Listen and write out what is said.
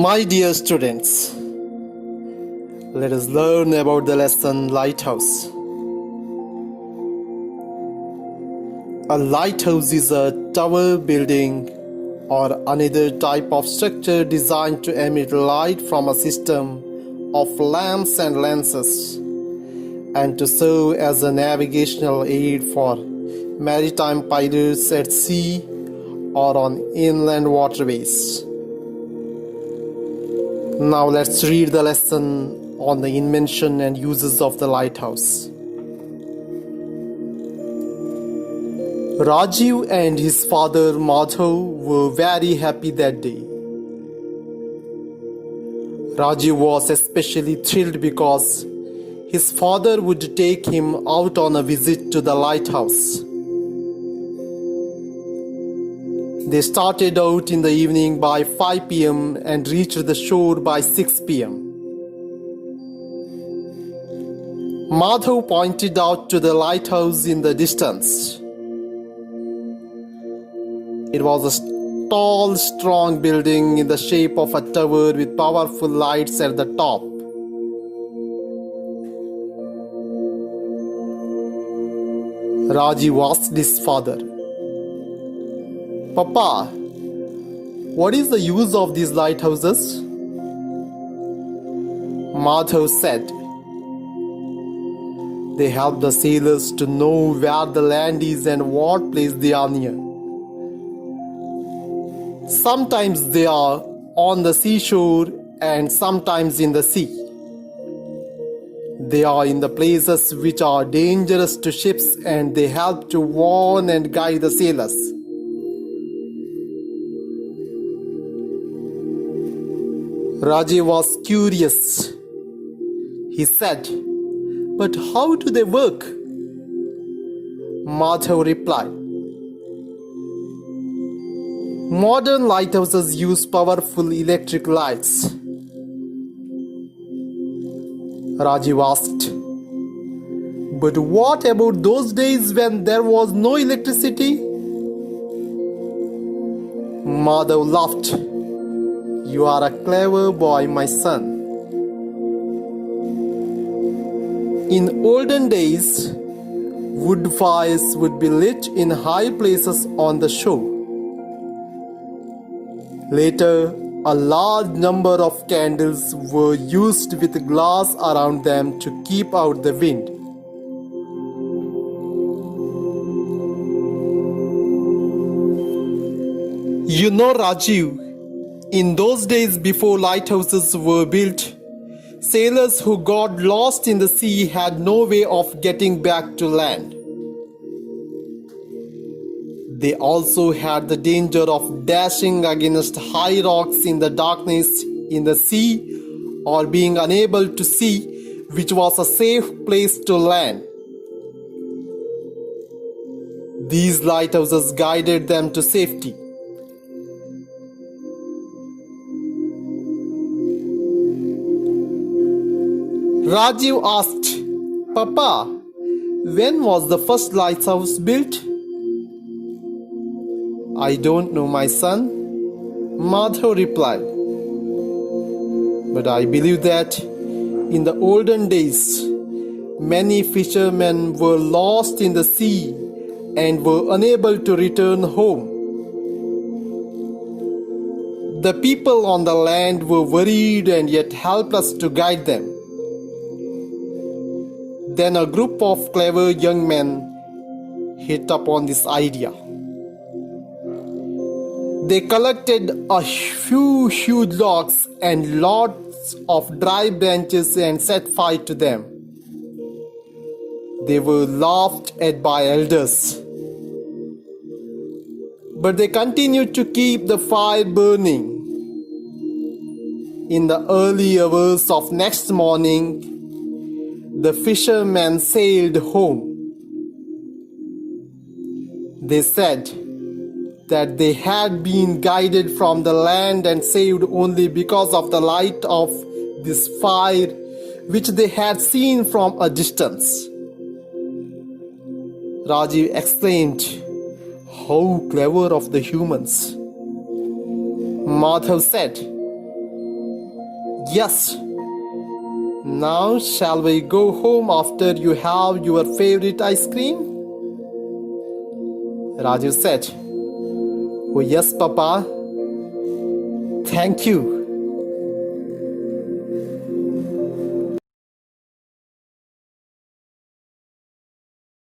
My dear students, let us learn about the lesson lighthouse. A lighthouse is a tower building or another type of structure designed to emit light from a system of lamps and lenses and to serve as a navigational aid for maritime pilots at sea or on inland waterways. Now let's read the lesson on the invention and uses of the lighthouse. Rajiv and his father Madhav were very happy that day. Rajiv was especially thrilled because his father would take him out on a visit to the lighthouse. They started out in the evening by 5 p.m. and reached the shore by 6 p.m. Madhav pointed out to the lighthouse in the distance. It was a tall, strong building in the shape of a tower with powerful lights at the top. Rajiv asked his father, "Papa, what is the use of these lighthouses?" Madhav said, "They help the sailors to know where the land is and what place they are near. Sometimes they are on the seashore and sometimes in the sea. They are in the places which are dangerous to ships and they help to warn and guide the sailors." Rajiv was curious. He said, "But how do they work?" Madhav replied, "Modern lighthouses use powerful electric lights." Rajiv asked, "But what about those days when there was no electricity?" Madhav laughed. "You are a clever boy, my son. In olden days, wood fires would be lit in high places on the shore. Later, a large number of candles were used with glass around them to keep out the wind. You know, Rajiv, in those days before lighthouses were built, sailors who got lost in the sea had no way of getting back to land. They also had the danger of dashing against high rocks in the darkness in the sea or being unable to see which was a safe place to land. These lighthouses guided them to safety. Rajiv asked, "Papa, when was the first lighthouse built?" "I don't know, my son," Madhav replied. "But I believe that in the olden days, many fishermen were lost in the sea and were unable to return home. The people on the land were worried and yet helpless to guide them. Then a group of clever young men hit upon this idea. They collected a few huge logs and lots of dry branches and set fire to them. They were laughed at by elders, but they continued to keep the fire burning. In the early hours of next morning, the fishermen sailed home. They said that they had been guided from the land and saved only because of the light of this fire which they had seen from a distance. Rajiv exclaimed, "How clever of the humans." Madhav said, Yes. Now shall we go home after you have your favorite ice cream? Raju said, "Oh yes, Papa. Thank you."